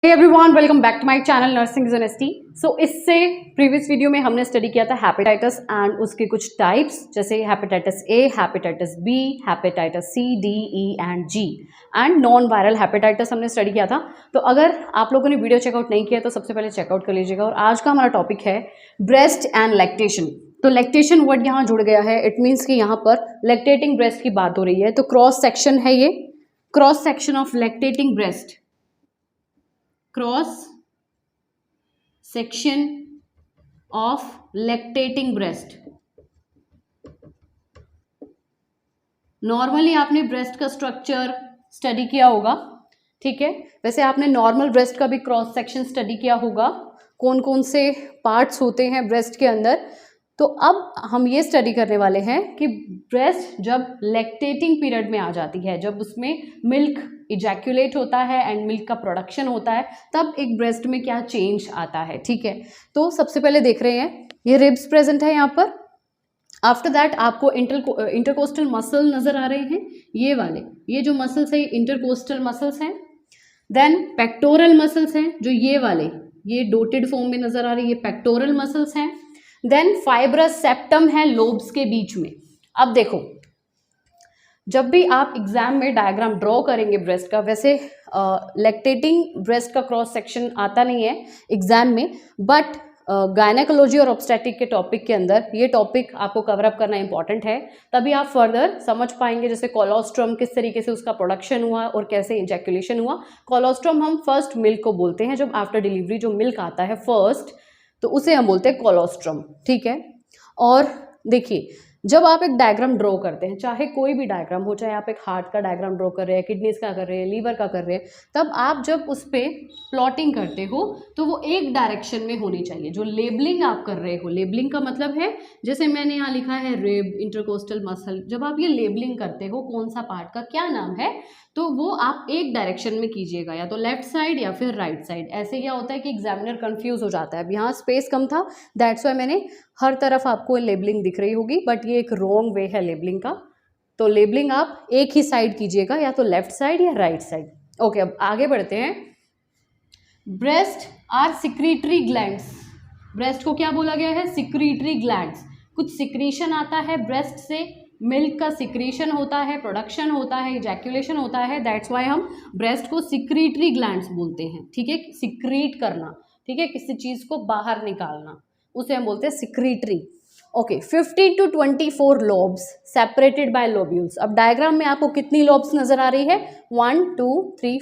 Hey everyone, welcome back to my channel Nursing is an ST। इससे previous video में हमने study किया था हेपेटाइटिस एंड उसके कुछ टाइप्स, जैसे hepatitis A, hepatitis B, hepatitis C, D, E and G and non viral hepatitis हमने study किया था। तो अगर आप लोगों ने वीडियो चेकआउट नहीं किया तो सबसे पहले चेकआउट कर लीजिएगा। और आज का हमारा टॉपिक है ब्रेस्ट एंड लैक्टेशन। तो लैक्टेशन वर्ड यहाँ जुड़ गया है, इट मीन्स कि यहाँ पर लैक्टेटिंग ब्रेस्ट की बात हो रही है। तो क्रॉस सेक्शन है ये, cross section of lactating breast, cross section of lactating breast. Normally आपने ब्रेस्ट का स्ट्रक्चर स्टडी किया होगा, ठीक है। वैसे आपने नॉर्मल ब्रेस्ट का भी क्रॉस सेक्शन स्टडी किया होगा, कौन कौन से पार्ट्स होते हैं ब्रेस्ट के अंदर। तो अब हम ये स्टडी करने वाले हैं कि ब्रेस्ट जब लैक्टेटिंग पीरियड में आ जाती है, जब उसमें मिल्क इजैक्यूलेट होता है एंड मिल्क का प्रोडक्शन होता है, तब एक ब्रेस्ट में क्या चेंज आता है, ठीक है। तो सबसे पहले देख रहे हैं, ये रिब्स प्रेजेंट है यहाँ पर। आफ्टर दैट आपको इंटरकोस्टल मसल नजर आ रहे हैं, ये वाले, ये जो मसल्स है इंटरकोस्टल मसल्स हैं। देन पेक्टोरल मसल्स हैं, जो ये वाले, ये डोटेड फॉर्म में नजर आ रही है, ये पेक्टोरल मसल्स हैं। देन फाइब्रस सेप्टम है लोब्स के बीच में। अब देखो, जब भी आप एग्जाम में डायग्राम ड्रॉ करेंगे ब्रेस्ट का, वैसे लैक्टेटिंग ब्रेस्ट का क्रॉस सेक्शन आता नहीं है एग्जाम में, बट गायनेकोलॉजी और ऑब्स्टेट्रिक के टॉपिक के अंदर ये टॉपिक आपको कवर अप करना इंपॉर्टेंट है, तभी आप फर्दर समझ पाएंगे। जैसे कोलोस्ट्रम किस तरीके से उसका प्रोडक्शन हुआ और कैसे इंजैक्यूलेशन हुआ। कोलोस्ट्रम हम फर्स्ट मिल्क को बोलते हैं, जब आफ्टर डिलीवरी जो मिल्क आता है फर्स्ट, तो उसे हम बोलते हैं कोलोस्ट्रम, ठीक है। और देखिए, जब आप एक डायग्राम ड्रॉ करते हैं, चाहे कोई भी डायग्राम हो, चाहे आप एक हार्ट का डायग्राम ड्रॉ कर रहे हैं, किडनीज का कर रहे हैं, लीवर का कर रहे हैं, तब आप जब उस पर प्लॉटिंग करते हो तो वो एक डायरेक्शन में होनी चाहिए। जो लेबलिंग आप कर रहे हो, लेबलिंग का मतलब है, जैसे मैंने यहाँ लिखा है रिब, इंटरकोस्टल मसल, जब आप ये लेबलिंग करते हो कौन सा पार्ट का क्या नाम है, तो वो आप एक डायरेक्शन में कीजिएगा, या तो लेफ्ट साइड या फिर राइट साइड। ऐसे क्या होता है कि एग्जामिनर कंफ्यूज हो जाता है। अब यहाँ स्पेस कम था, दैट्स वाई मैंने हर तरफ आपको लेबलिंग दिख रही होगी, बट ये एक रॉन्ग वे है लेबलिंग का। तो लेबलिंग आप एक ही साइड कीजिएगा, या तो लेफ्ट साइड या राइट साइड। ओके, अब आगे बढ़ते हैं। Breast are secretory glands. Breast को क्या बोला गया है? Secretory glands. कुछ सिक्रीशन आता है ब्रेस्ट से, मिल्क का सिक्रीशन होता है, प्रोडक्शन होता है, इजैक्यूलेशन होता है, दैट्स वाई हम ब्रेस्ट को सिक्रीटरी ग्लैंड्स बोलते हैं, ठीक है। सिक्रीट करना, ठीक है, किसी चीज को बाहर निकालना, उसे हम बोलते हैं secretory. Okay, 15 to 24 lobes separated by lobules. अब डायग्राम में आपको कितनी लोब्स नजर आ रही है? 1 2 3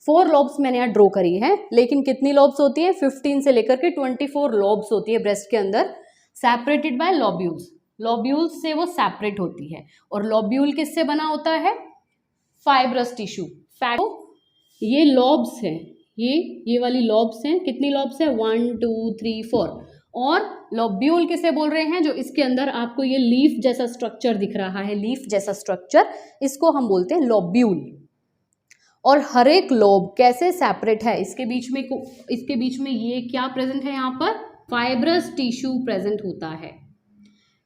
4 लोब्स मैंने यहाँ ड्रॉ करी है, लेकिन कितनी लोब्स होती है? 15 से लेकर के 24 लोब्स होती है ब्रेस्ट के अंदर, सेपरेटेड बाय लोब्यूल्स। लोब्यूल्स से वो सेपरेट होती है। और लोब्यूल किससे बना होता है? Fibrous tissue, fat. ये लॉब्स हैं, ये वाली लॉब्स हैं। कितनी लॉब्स है? 1 2 3 4। और लोब्यूल किसे बोल रहे हैं? जो इसके अंदर आपको ये लीफ जैसा स्ट्रक्चर दिख रहा है, लीफ जैसा स्ट्रक्चर, इसको हम बोलते हैं लोब्यूल। और हर एक लोब कैसे सेपरेट है, इसके बीच में ये क्या प्रेजेंट है? यहाँ पर फाइब्रस टिश्यू प्रेजेंट होता है।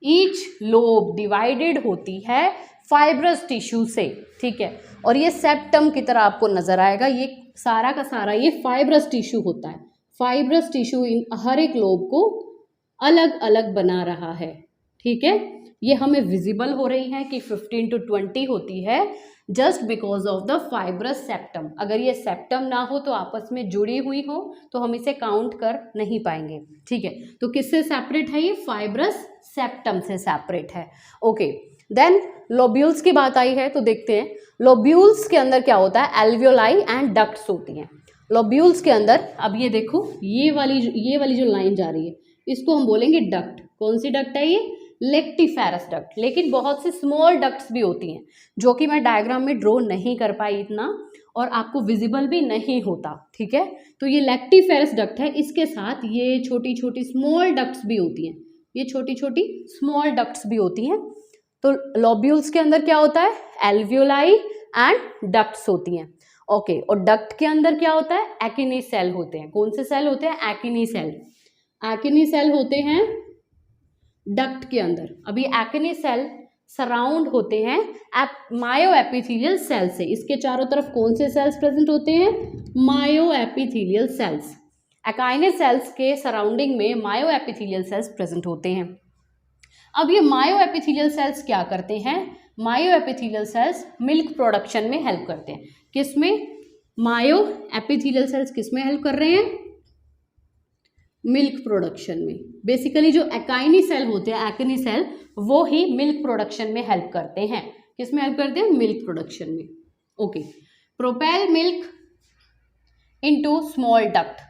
ईच लोब डिवाइडेड होती है फाइब्रस टिश्यू से, ठीक है। और ये सेप्टम की तरह आपको नजर आएगा, ये सारा का सारा ये फाइब्रस टिश्यू होता है। फाइब्रस टिश्यू इन हर एक लोब को अलग अलग बना रहा है, ठीक है। ये हमें विजिबल हो रही है कि 15 to 20 होती है, just because of the fibrous septum. अगर ये सेप्टम ना हो, तो आपस में जुड़ी हुई हो, तो हम इसे काउंट कर नहीं पाएंगे, ठीक है। तो किससे सेपरेट है? ये फाइब्रस सेप्टम से सेपरेट है। ओके, देन लोब्यूल्स की बात आई है, तो देखते हैं लोब्यूल्स के अंदर क्या होता है। एल्वियोलाई एंड डक्ट्स होती हैं लोब्यूल्स के अंदर। अब ये देखो, ये वाली जो लाइन जा रही है, इसको हम बोलेंगे डक्ट। कौन सी डक्ट है ये? Lactiferous duct. लेकिन बहुत सी स्मॉल डक्ट्स भी होती हैं, जो कि मैं डायग्राम में ड्रॉ नहीं कर पाई इतना, और आपको विजिबल भी नहीं होता, ठीक है। तो ये लेक्टिफेरस डक्ट है, इसके साथ ये छोटी छोटी स्मॉल डक्ट्स भी होती हैं, ये छोटी छोटी स्मॉल डक्ट्स भी होती हैं। तो लोब्यूल्स के अंदर क्या होता है? एल्वियोलाई एंड डक्ट्स होती हैं। ओके, और डक्ट के अंदर क्या होता है? एक्टिनी सेल होते हैं। कौन से सेल होते हैं? एक्टिनी सेल। एक्टिनी सेल होते हैं डक्ट के अंदर। अब ये एक्टिनी सेल सराउंड होते हैं मायो एपिथेलियल सेल से। इसके चारों तरफ कौन से सेल्स प्रेजेंट होते हैं? मायो एपिथेलियल सेल्स। एकाइनस सेल्स के सराउंडिंग में मायो एपिथेलियल सेल्स प्रेजेंट होते हैं। अब ये मायो एपिथेलियल सेल्स क्या करते हैं? मायो एपिथेलियल सेल्स मिल्क प्रोडक्शन में हेल्प करते हैं। किसमें? मायो एपिथेलियल सेल्स किसमें हेल्प कर रहे हैं? मिल्क प्रोडक्शन में। बेसिकली जो एकाइनी सेल होते हैं, एक्नी सेल, वो ही मिल्क प्रोडक्शन में हेल्प करते हैं। किसमें हेल्प करते हैं? मिल्क प्रोडक्शन में। Okay, propel milk into small duct.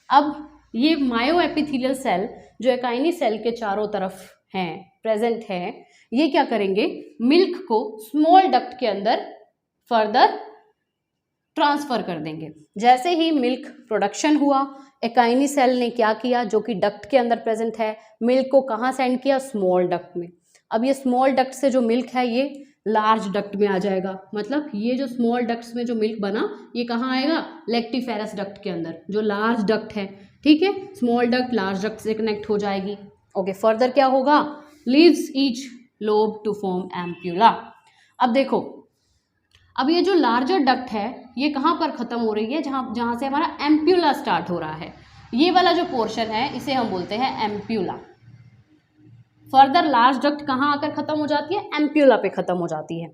अब ये मायो एपिथेलियल सेल जो एकाइनी सेल के चारों तरफ हैं, प्रेजेंट हैं, ये क्या करेंगे? मिल्क को स्मॉल डक्ट के अंदर फर्दर ट्रांसफर कर देंगे। जैसे ही मिल्क प्रोडक्शन हुआ, एकाइनी सेल ने क्या किया, जो कि डक्ट के अंदर प्रेजेंट है, मिल्क को कहाँ सेंड किया? स्मॉल डक्ट में। अब ये स्मॉल डक्ट से जो मिल्क है ये लार्ज डक्ट में आ जाएगा। मतलब ये जो स्मॉल डक्ट्स में जो मिल्क बना, ये कहाँ आएगा? लैक्टिफेरस डक्ट के अंदर, जो लार्ज डक्ट है। ठीक है, स्मॉल डक्ट लार्ज डक्ट से कनेक्ट हो जाएगी। ओके, फर्दर क्या होगा? Leaves each lobe to form ampulla. अब देखो, अब ये जो लार्जर डक्ट है ये कहाँ पर खत्म हो रही है? जहाँ से हमारा एम्प्यूला स्टार्ट हो रहा है। ये वाला जो पोर्शन है इसे हम बोलते हैं एम्प्यूला। फर्दर लार्ज डक्ट कहाँ आकर खत्म हो जाती है? एम्प्यूला पे खत्म हो जाती है।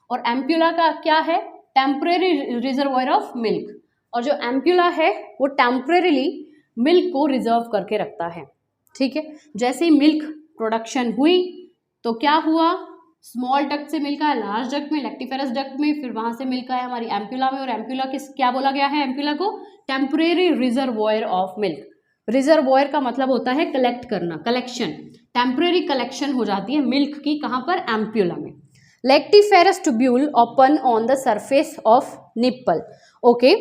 और एम्प्यूला का क्या है? Temporary reservoir of milk. और जो एम्प्यूला है वो टेम्परेरीली मिल्क को रिजर्व करके रखता है। ठीक है, जैसे ही मिल्क प्रोडक्शन हुई तो क्या हुआ? स्मॉल डक्ट से मिल्क आया लार्ज डक्ट में, लैक्टिफेरस डक्ट में, फिर वहां से मिल्क आया हमारी एम्प्यूला में। और एम्प्यूला किस क्या बोला गया है? एम्प्यूला को temporary reservoir of milk. Reservoir का मतलब होता है कलेक्ट करना, कलेक्शन। टेम्परेरी कलेक्शन हो जाती है मिल्क की, कहाँ पर? एम्प्यूला में। Lactiferous tubule open on the surface of nipple. Okay,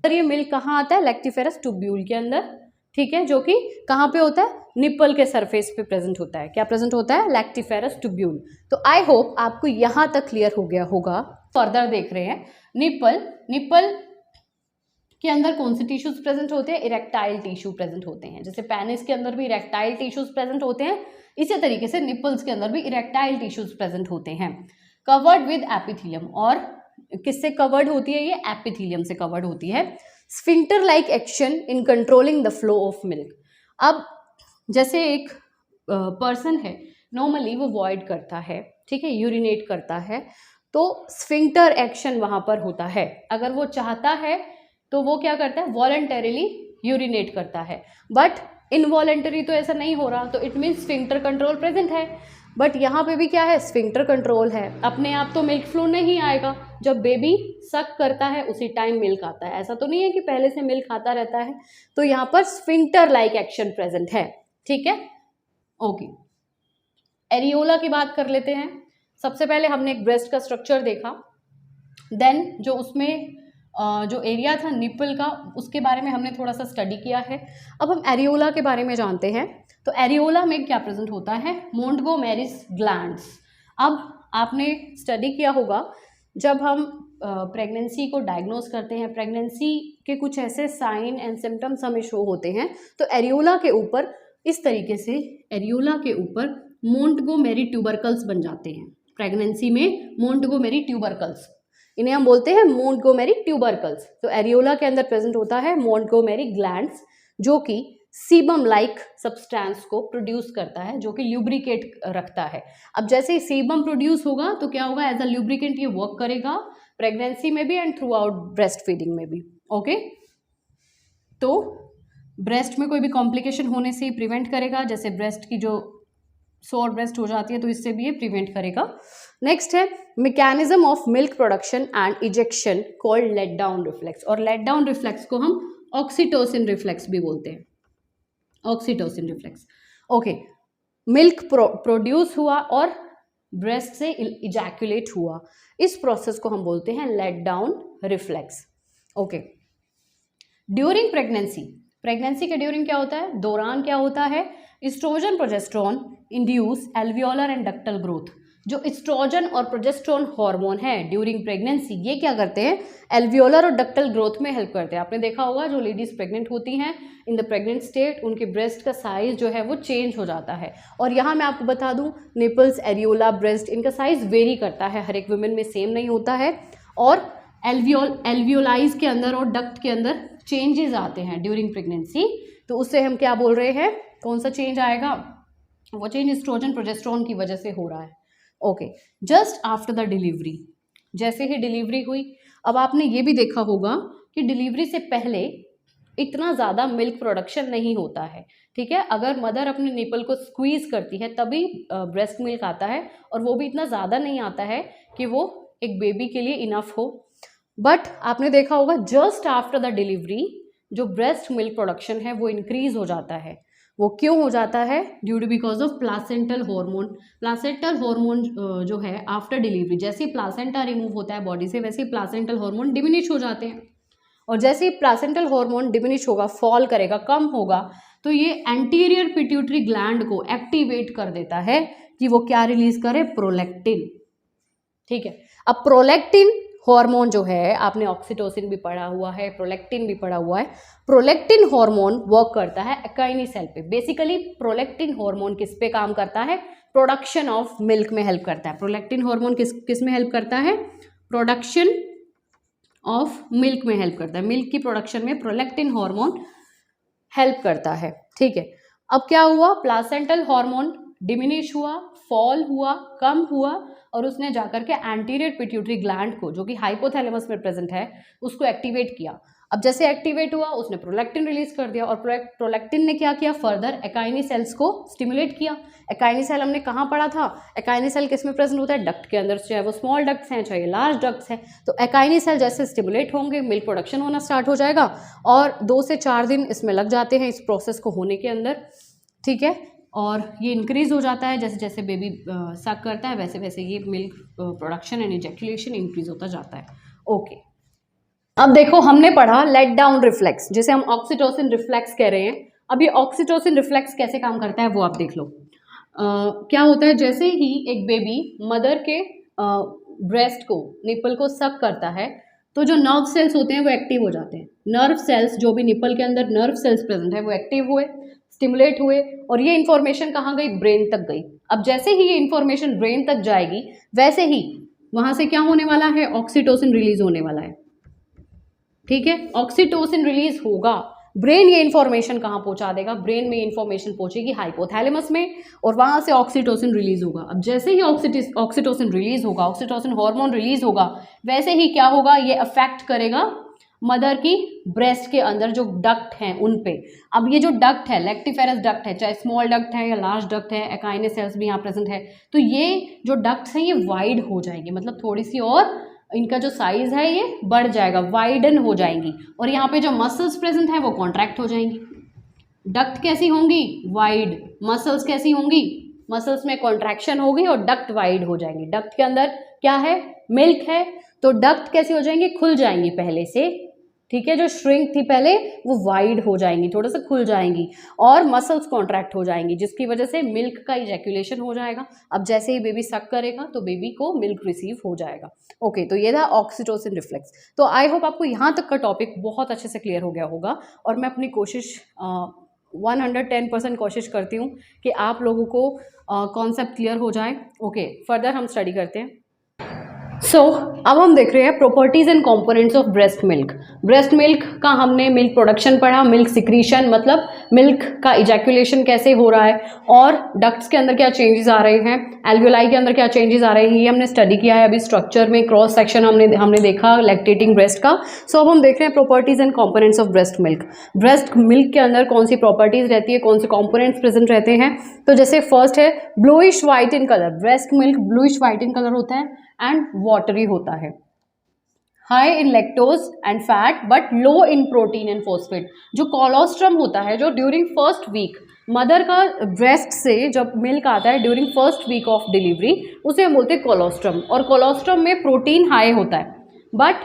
ये मिल्क कहाँ आता है? लैक्टिफेरस ट्यूब्यूल के अंदर। ठीक है, जो कि कहाँ पे होता है? निप्पल के सरफेस पे प्रेजेंट होता है। क्या प्रेजेंट होता है? Lactiferous tubule. तो आई होप आपको यहाँ तक क्लियर हो गया होगा। फर्दर देख रहे हैं निप्पल। निप्पल के अंदर कौन से टिश्यूज प्रेजेंट होते हैं? इरेक्टाइल टिश्यू प्रेजेंट होते हैं। जैसे पेनिस के अंदर भी इरेक्टाइल टिश्यूज प्रेजेंट होते हैं, इसी तरीके से निप्पल्स के अंदर भी इरेक्टाइल टिश्यूज प्रेजेंट होते हैं। Covered with epithelium. और किससे कवर्ड होती है ये? एपिथेलियम से कवर्ड होती है। Sphincter like action in controlling the flow of milk. अब जैसे एक पर्सन है, नॉर्मली वो वॉइड करता है, ठीक है, यूरिनेट करता है, तो स्फिंक्टर एक्शन वहाँ पर होता है। अगर वो चाहता है तो वो क्या करता है? वॉलंटरीली यूरिनेट करता है। बट इनवॉलंटरी तो ऐसा नहीं हो रहा, तो it means sphincter control present है। बट यहाँ पे भी क्या है? स्फिंक्टर कंट्रोल है। अपने आप तो मिल्क फ्लो नहीं आएगा। जब बेबी सक करता है उसी टाइम मिल्क आता है। ऐसा तो नहीं है कि पहले से मिल्क आता रहता है। तो यहाँ पर स्फिंक्टर लाइक एक्शन प्रेजेंट है। ठीक है, ओके। एरियोला की बात कर लेते हैं। सबसे पहले हमने एक ब्रेस्ट का स्ट्रक्चर देखा, देन जो उसमें जो एरिया था निप्पल का, उसके बारे में हमने थोड़ा सा स्टडी किया है। अब हम एरियोला के बारे में जानते हैं। तो एरियोला में क्या प्रेजेंट होता है? मोंटगोमेरीज ग्लैंड्स। अब आपने स्टडी किया होगा, जब हम प्रेगनेंसी को डायग्नोज करते हैं, प्रेगनेंसी के कुछ ऐसे साइन एंड सिम्टम्स हमें शो होते हैं, तो एरियोला के ऊपर इस तरीके से, एरियोला के ऊपर मोंटगोमेरी ट्यूबरकल्स बन जाते हैं। प्रेगनेंसी में मोंटगोमेरी ट्यूबरकल्स, इन्हें हम बोलते हैं मोंटगोमेरी ट्यूबरकल्स। तो एरियोला के अंदर प्रेजेंट होता है मोंटगोमेरी ग्लैंड्स, जो कि सीबम लाइक सब्सटेंस को प्रोड्यूस करता है, जो कि ल्यूब्रिकेट रखता है। अब जैसे ही सीबम प्रोड्यूस होगा तो क्या होगा? एज अ ल्यूब्रिकेंट ये वर्क करेगा प्रेगनेंसी में भी and through out breast feeding में भी। ओके, तो ब्रेस्ट में कोई भी कॉम्प्लिकेशन होने से प्रिवेंट करेगा। जैसे ब्रेस्ट की जो सोर ब्रेस्ट हो जाती है तो इससे भी ये प्रिवेंट करेगा। नेक्स्ट है mechanism of milk production and ejection called let down reflex. और लेट डाउन रिफ्लेक्स को हम ऑक्सीटोसिन रिफ्लेक्स भी बोलते हैं, oxytocin reflex. Okay, milk produce हुआ और ब्रेस्ट से इजैकुलेट हुआ, इस प्रोसेस को हम बोलते हैं let down reflex. Okay, during pregnancy, pregnancy के ड्यूरिंग क्या होता है? दौरान क्या होता है? Estrogen progesterone induce alveolar and ductal growth. जो एस्ट्रोजन और प्रोजेस्टेरोन हार्मोन है ड्यूरिंग प्रेगनेंसी, ये क्या करते हैं, एल्वियोलर और डक्टल ग्रोथ में हेल्प करते हैं। आपने देखा होगा जो लेडीज प्रेग्नेंट होती हैं इन द प्रेग्नेंट स्टेट, उनके ब्रेस्ट का साइज जो है वो चेंज हो जाता है। और यहाँ मैं आपको बता दूँ, निपल्स, एरियोला, ब्रेस्ट, इनका साइज वेरी करता है, हर एक वुमेन में सेम नहीं होता है। और एल्वियोलाइज के अंदर और डक्ट के अंदर चेंजेस आते हैं ड्यूरिंग प्रेगनेंसी। तो उससे हम क्या बोल रहे हैं, कौन सा चेंज आएगा, वो चेंज एस्ट्रोजन प्रोजेस्टेरोन की वजह से हो रहा है। Okay, just after the delivery, जैसे ही डिलीवरी हुई, अब आपने ये भी देखा होगा कि डिलीवरी से पहले इतना ज़्यादा मिल्क प्रोडक्शन नहीं होता है, ठीक है। अगर मदर अपने निपल को स्क्वीज़ करती है तभी ब्रेस्ट मिल्क आता है, और वो भी इतना ज़्यादा नहीं आता है कि वो एक बेबी के लिए इनफ हो। बट आपने देखा होगा जस्ट आफ्टर द डिलीवरी जो ब्रेस्ट मिल्क प्रोडक्शन है वो इंक्रीज हो जाता है। वो क्यों हो जाता है, due to because of placental hormone. Placental hormone जो है आफ्टर डिलीवरी, जैसे ही प्लासेंटा रिमूव होता है बॉडी से, वैसे ही प्लासेंटल हार्मोन डिमिनिश हो जाते हैं। और जैसे ही प्लासेंटल हार्मोन डिमिनिश होगा, फॉल करेगा, कम होगा, तो ये एंटीरियर पिट्यूटरी ग्लैंड को एक्टिवेट कर देता है कि वो क्या रिलीज करे, प्रोलैक्टिन, ठीक है। अब प्रोलैक्टिन हार्मोन जो है, आपने ऑक्सीटोसिन भी पढ़ा हुआ है, प्रोलैक्टिन भी पढ़ा हुआ है। प्रोलैक्टिन हार्मोन वर्क करता है एकाइनी सेल पे। बेसिकली प्रोलैक्टिन हार्मोन किस पे काम करता है, प्रोडक्शन ऑफ मिल्क में हेल्प करता है। प्रोलैक्टिन हार्मोन किस में हेल्प करता है, प्रोडक्शन ऑफ मिल्क में हेल्प करता है। मिल्क की प्रोडक्शन में प्रोलैक्टिन हार्मोन हेल्प करता है, ठीक है। अब क्या हुआ, प्लासेंटल हार्मोन डिमिनिश हुआ, फॉल हुआ, कम हुआ, और उसने जाकर के एंटीरियर पिट्यूटरी ग्लैंड को, जो कि हाइपोथैलेमस में प्रेजेंट है, उसको एक्टिवेट किया। अब जैसे एक्टिवेट हुआ, उसने प्रोलैक्टिन रिलीज कर दिया, और प्रोलैक्टिन ने क्या किया, फर्दर एकाइनी सेल्स को स्टिमुलेट किया। एकाइनी सेल हमने कहाँ पढ़ा था, एकाइनी सेल किस में प्रेजेंट होता है, डक्ट के अंदर, चाहे वो स्मॉल डक्ट्स हैं चाहे लार्ज डक्ट्स हैं। तो एकाइनी सेल जैसे स्टिमुलेट होंगे, मिल्क प्रोडक्शन होना स्टार्ट हो जाएगा, और 2 से 4 दिन इसमें लग जाते हैं इस प्रोसेस को होने के अंदर, ठीक है। और ये इंक्रीज हो जाता है, जैसे जैसे बेबी सक करता है वैसे वैसे ये milk production and ejaculation increase होता जाता है। ओके, अब देखो हमने पढ़ा लेट डाउन रिफ्लेक्स, जिसे हम ऑक्सीटोसिन रिफ्लेक्स कह रहे हैं। अब ये ऑक्सीटोसिन रिफ्लेक्स कैसे काम करता है वो आप देख लो। क्या होता है, जैसे ही एक बेबी मदर के ब्रेस्ट को, निपल को सक करता है, तो जो नर्व सेल्स होते हैं वो एक्टिव हो जाते हैं। नर्व सेल्स, जो भी निपल के अंदर नर्व सेल्स प्रेजेंट है वो एक्टिव हुए, स्टिमुलेट हुए, और ये इन्फॉर्मेशन कहाँ गई, ब्रेन तक गई। अब जैसे ही ये इन्फॉर्मेशन ब्रेन तक जाएगी, वैसे ही वहाँ से क्या होने वाला है, ऑक्सीटोसिन रिलीज होने वाला है, ठीक है। ऑक्सीटोसिन रिलीज होगा, ब्रेन ये इन्फॉर्मेशन कहाँ पहुँचा देगा, ब्रेन में इन्फॉर्मेशन पहुँचेगी हाइपोथैलेमस में, और वहाँ से ऑक्सीटोसिन रिलीज होगा। अब जैसे ही ऑक्सीटोसिन रिलीज होगा, ऑक्सीटोसिन हार्मोन रिलीज होगा, वैसे ही क्या होगा, ये अफेक्ट करेगा मदर की ब्रेस्ट के अंदर जो डक्ट हैं उन पे। अब ये जो डक्ट है, लैक्टिफेरस डक्ट है, चाहे स्मॉल डक्ट है या लार्ज डक्ट है, एकाइनी सेल्स भी यहाँ प्रेजेंट है, तो ये जो डक्ट्स हैं ये वाइड हो जाएंगे, मतलब थोड़ी सी और इनका जो साइज है ये बढ़ जाएगा, वाइडन हो जाएंगी, और यहाँ पे जो मसल्स प्रेजेंट है वो कॉन्ट्रैक्ट हो जाएंगी। डक्ट कैसी होंगी, वाइड। मसल्स कैसी होंगी, मसल्स में कॉन्ट्रैक्शन होगी और डक्ट वाइड हो जाएंगी। डक्ट के अंदर क्या है, मिल्क है, तो डक्ट कैसी हो जाएंगी, खुल जाएंगी पहले से, ठीक है। जो श्रिंक थी पहले वो वाइड हो जाएंगी, थोड़ा सा खुल जाएंगी, और मसल्स कॉन्ट्रैक्ट हो जाएंगी, जिसकी वजह से मिल्क का इजैक्यूलेशन हो जाएगा। अब जैसे ही बेबी सक करेगा तो बेबी को मिल्क रिसीव हो जाएगा। ओके, तो ये था ऑक्सीटोसिन रिफ्लेक्स। तो आई होप आपको यहाँ तक का टॉपिक बहुत अच्छे से क्लियर हो गया होगा, और मैं अपनी कोशिश 110% कोशिश करती हूँ कि आप लोगों को कॉन्सेप्ट क्लियर हो जाए। ओके, फर्दर हम स्टडी करते हैं। अब हम देख रहे हैं properties and components of breast milk. Breast milk का हमने मिल्क प्रोडक्शन पढ़ा, मिल्क सिक्रीशन मतलब मिल्क का इजैक्यूलेशन कैसे हो रहा है, और डक्ट्स के अंदर क्या चेंजेस आ रहे हैं, एल्वियोलाई के अंदर क्या चेंजेस आ रहे हैं, ये हमने स्टडी किया है। अभी स्ट्रक्चर में क्रॉस सेक्शन हमने देखा लैक्टेटिंग ब्रेस्ट का। अब हम देख रहे हैं properties and components of breast milk. Breast milk के अंदर कौन सी प्रॉपर्टीज रहती है, कौन से कंपोनेंट्स प्रेजेंट रहते हैं। तो जैसे फर्स्ट है bluish white in colour, breast milk bluish white in colour होता है एंड वाटरी होता है, high in lactose and fat but low in protein and phosphate. जो कोलोस्ट्रम होता है, जो ड्यूरिंग फर्स्ट वीक मदर का ब्रेस्ट से जब मिल्क आता है during first week of delivery, उसे हम बोलते हैं कोलोस्ट्रम, और कोलोस्ट्रम में प्रोटीन हाई होता है। बट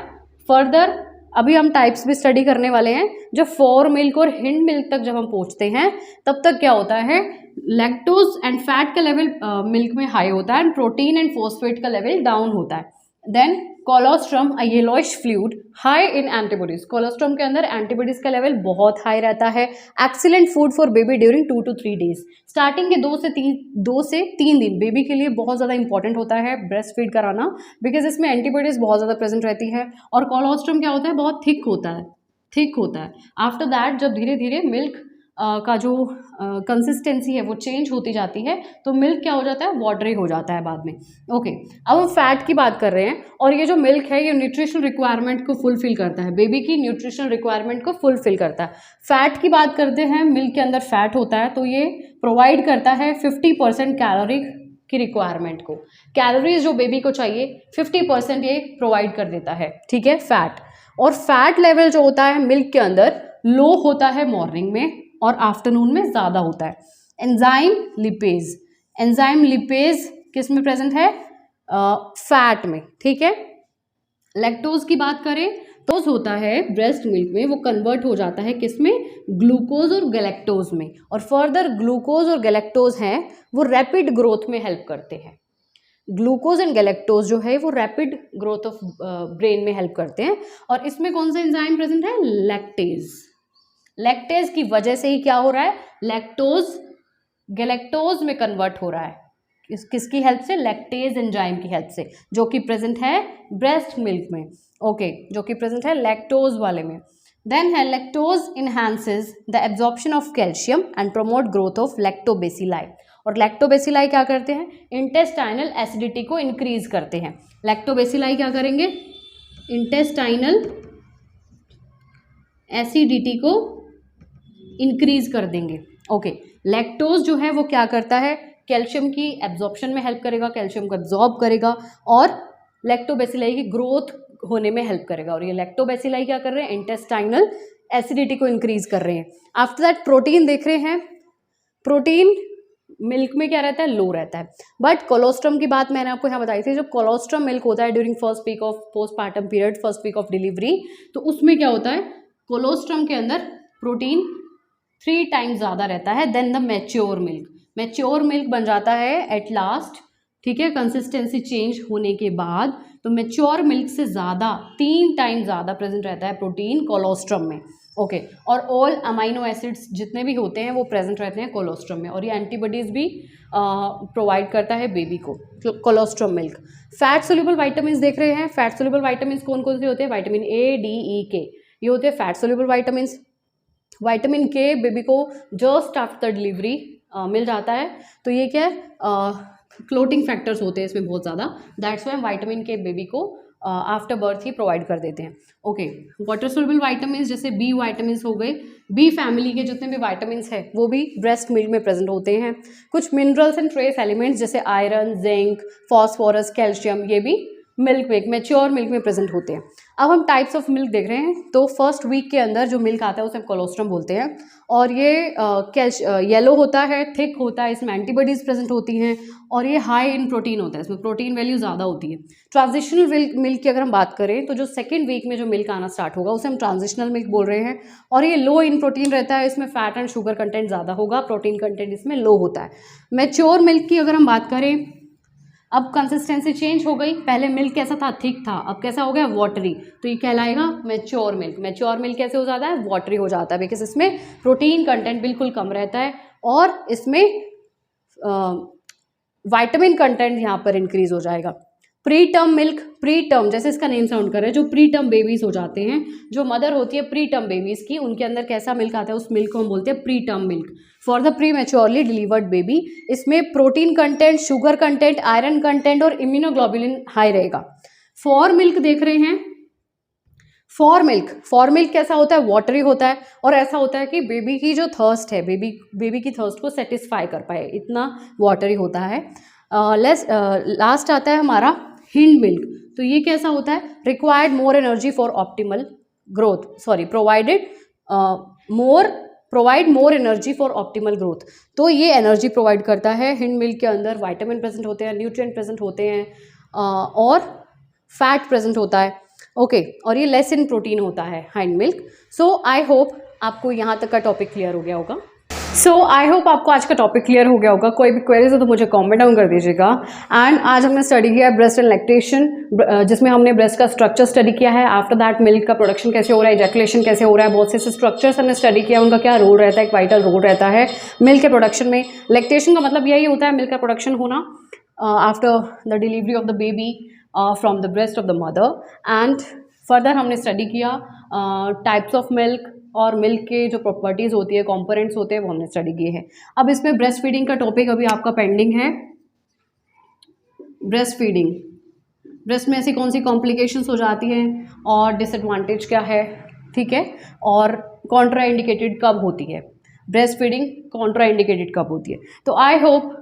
फर्दर अभी हम टाइप्स भी स्टडी करने वाले हैं। जब फोर मिल्क और हिंड मिल्क तक जब हम पहुंचते हैं तब तक क्या होता है, लैक्टोज एंड फैट का लेवल मिल्क में हाई होता है एंड प्रोटीन एंड फॉस्फेट का लेवल डाउन होता है. Then colostrum a yellowish fluid high in antibodies. Colostrum के अंदर एंटीबॉडीज का लेवल बहुत हाई रहता है. Excellent food for baby during 2 to 3 days. Starting के 2 से 3 दिन बेबी के लिए बहुत ज़्यादा इंपॉर्टेंट होता है ब्रेस्ट फीड कराना, बिकॉज इसमें एंटीबॉडीज बहुत ज़्यादा प्रेजेंट रहती है. और कोलोस्ट्रम क्या होता है, बहुत थिक होता है. आफ्टर दैट जब धीरे धीरे मिल्क का जो कंसिस्टेंसी है वो चेंज होती जाती है तो मिल्क क्या हो जाता है, वाटरी हो जाता है बाद में. ओके, अब हम फैट की बात कर रहे हैं और ये जो मिल्क है ये न्यूट्रिशनल रिक्वायरमेंट को फुलफिल करता है, बेबी की न्यूट्रिशनल रिक्वायरमेंट को फुलफिल करता है. फैट की बात करते हैं, मिल्क के अंदर फैट होता है तो ये प्रोवाइड करता है 50% कैलोरी की रिक्वायरमेंट को. कैलोरीज जो बेबी को चाहिए 50% ये प्रोवाइड कर देता है. ठीक है, फैट. और फैट लेवल जो होता है मिल्क के अंदर लो होता है मॉर्निंग में और आफ्टरनून में ज़्यादा होता है. एंजाइम लिपेज किस में प्रेजेंट है, फैट में. ठीक है. लैक्टोज की बात करें तो होता है ब्रेस्ट मिल्क में, वो कन्वर्ट हो जाता है किस में, ग्लूकोज और गैलेक्टोज में. और फर्दर ग्लूकोज और गैलेक्टोज हैं वो रैपिड ग्रोथ में हेल्प करते हैं. ग्लूकोज एंड गैलेक्टोज जो है वो रैपिड ग्रोथ ऑफ ब्रेन में हेल्प करते हैं. और इसमें कौन सा एंजाइम प्रेजेंट है, लैक्टेज. लैक्टेज की वजह से ही क्या हो रहा है, लैक्टोज गैलेक्टोज में कन्वर्ट हो रहा है. किसकी हेल्प से, लैक्टेज एंजाइम की हेल्प से, जो कि प्रेजेंट है ब्रेस्ट मिल्क में. ओके, जो कि प्रेजेंट है लैक्टोज वाले में. देन है lactose enhances the absorption of calcium and promote growth of lactobacilli. और लैक्टोबेसिलाई क्या करते हैं, इंटेस्टाइनल एसिडिटी को इंक्रीज करते हैं. लैक्टोबेसिलाई क्या करेंगे, इंटेस्टाइनल एसिडिटी को इंक्रीज कर देंगे. ओके, लैक्टोज जो है वो क्या करता है, कैल्शियम की एब्जॉर्प्शन में हेल्प करेगा, कैल्शियम को एब्जॉर्ब करेगा और लैक्टोबेसिलाई की ग्रोथ होने में हेल्प करेगा. और ये लैक्टोबेसिलाई क्या कर रहे हैं, इंटेस्टाइनल एसिडिटी को इंक्रीज कर रहे हैं. आफ्टर दैट प्रोटीन देख रहे हैं, प्रोटीन मिल्क में क्या रहता है, लो रहता है. बट कोलोस्ट्रम की बात मैंने आपको यहाँ बताई थी, जो कोलोस्ट्रम मिल्क होता है during first week of postpartum period, first week of delivery, तो उसमें क्या होता है, कोलोस्ट्रम के अंदर प्रोटीन 3 times ज़्यादा रहता है then the mature milk. Mature milk बन जाता है एट लास्ट. ठीक है, कंसिस्टेंसी चेंज होने के बाद. तो मैच्योर मिल्क से ज़्यादा 3 times ज़्यादा प्रेजेंट रहता है प्रोटीन कोलोस्ट्रम में. ओके, और ऑल अमाइनो एसिड्स जितने भी होते हैं वो प्रेजेंट रहते हैं कोलोस्ट्रम में. और ये एंटीबॉडीज़ भी प्रोवाइड करता है बेबी को colostrum milk. Fat soluble vitamin देख रहे हैं. फैट सोल्यूबल वाइटामिन कौन कौन से होते हैं, विटामिन ए, डी, ई, के, ये होते हैं फैट सोल्यूबल वाइटामिन. विटामिन के बेबी को जस्ट आफ्टर डिलीवरी मिल जाता है, तो ये क्या है, क्लोटिंग फैक्टर्स होते हैं इसमें बहुत ज़्यादा. दैट्स वाई विटामिन के बेबी को आफ्टर बर्थ ही प्रोवाइड कर देते हैं. ओके, वाटर सोल्यूबल वाइटामिन जैसे बी वाइटामिन हो गए, बी फैमिली के जितने भी वाइटामिन हैं वो भी ब्रेस्ट मिल्क में प्रेजेंट होते हैं. कुछ मिनरल्स एंड ट्रेस एलिमेंट्स जैसे आयरन, जिंक, फॉस्फोरस, कैल्शियम, ये भी मिल्क में, मैच्योर मिल्क में प्रेजेंट होते हैं. अब हम टाइप्स ऑफ मिल्क देख रहे हैं. तो फर्स्ट वीक के अंदर जो मिल्क आता है उसे कोलोस्ट्रम बोलते हैं. और ये येलो होता है, थिक होता है, इसमें एंटीबॉडीज प्रेजेंट होती हैं और ये हाई इन प्रोटीन होता है, इसमें प्रोटीन वैल्यू ज़्यादा होती है. ट्रांजिशनल मिल्क की अगर हम बात करें तो जो सेकेंड वीक में जो मिल्क आना स्टार्ट होगा उसे हम ट्रांजिशनल मिल्क बोल रहे हैं. और ये लो इन प्रोटीन रहता है, इसमें फैट एंड शुगर कंटेंट ज़्यादा होगा, प्रोटीन कंटेंट इसमें लो होता है. मैच्योर मिल्क की अगर हम बात करें, अब कंसिस्टेंसी चेंज हो गई, पहले मिल्क कैसा था, थिक था, अब कैसा हो गया, वाटरी, तो ये कहलाएगा मैच्योर मिल्क. मैच्योर मिल्क कैसे हो जाता है, वाटरी हो जाता है, बिकॉज इसमें प्रोटीन कंटेंट बिल्कुल कम रहता है और इसमें विटामिन कंटेंट यहाँ पर इंक्रीज हो जाएगा. Pre term milk, pre term जैसे इसका नेम साउंड कर रहा है, जो प्री टर्म बेबीज हो जाते हैं, जो मदर होती है प्री टर्म बेबीज की, उनके अंदर कैसा मिल्क आता है, उस मिल्क को हम बोलते हैं preterm milk. For the prematurely delivered baby, इसमें protein content, sugar content, iron content और इम्यूनोग्लोबुलिन हाई रहेगा. फॉर मिल्क देख रहे हैं, फॉर मिल्क कैसा होता है, वाटरी होता है और ऐसा होता है कि बेबी की जो थर्स्ट है, बेबी की थर्स्ट को सेटिस्फाई कर पाए, इतना वाटरी होता है. लास्ट आता है हमारा हिंड मिल्क. तो ये कैसा होता है, required more energy for optimal growth, provide more energy for optimal growth. तो ये एनर्जी प्रोवाइड करता है. हिंड मिल्क के अंदर विटामिन प्रेजेंट होते हैं, न्यूट्रिएंट प्रेजेंट होते हैं और फैट प्रेजेंट होता है. ओके, और ये लेस इन प्रोटीन होता है हिंड मिल्क. सो आई होप आपको यहाँ तक का टॉपिक क्लियर हो गया होगा. सो आई होप आपको आज का टॉपिक क्लियर हो गया होगा। कोई भी क्वेरीज हो तो मुझे कमेंट डाउन कर दीजिएगा। एंड आज हमने स्टडी किया है ब्रेस्ट एंड लैक्टेशन, जिसमें हमने ब्रेस्ट का स्ट्रक्चर स्टडी किया है। आफ्टर दैट मिल्क का प्रोडक्शन कैसे हो रहा है, इजैकुलेशन कैसे हो रहा है, बहुत से स्ट्रक्चर्स हमने स्टडी किया, उनका क्या रोल रहता है, एक वाइटल रोल रहता है मिल्क के प्रोडक्शन में। लैक्टेशन का मतलब यही होता है मिल्क का प्रोडक्शन होना after the delivery of the baby from the breast of the mother. And further हमने स्टडी किया टाइप्स ऑफ मिल्क और मिल्क के जो प्रॉपर्टीज़ होती है, कंपोनेंट्स होते हैं, वो हमने स्टडी किए हैं। अब इसमें ब्रेस्ट फीडिंग का टॉपिक अभी आपका पेंडिंग है। ब्रेस्ट फीडिंग, ब्रेस्ट में ऐसी कौन सी कॉम्प्लिकेशंस हो जाती हैं और डिसएडवांटेज क्या है, ठीक है, और कॉन्ट्रा इंडिकेटेड कब होती है, ब्रेस्ट फीडिंग कॉन्ट्रा इंडिकेटेड कब होती है। तो आई होप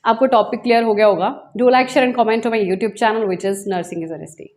आपको टॉपिक क्लियर हो गया होगा। Do like share and comment to my YouTube channel which is nursing is a recipe.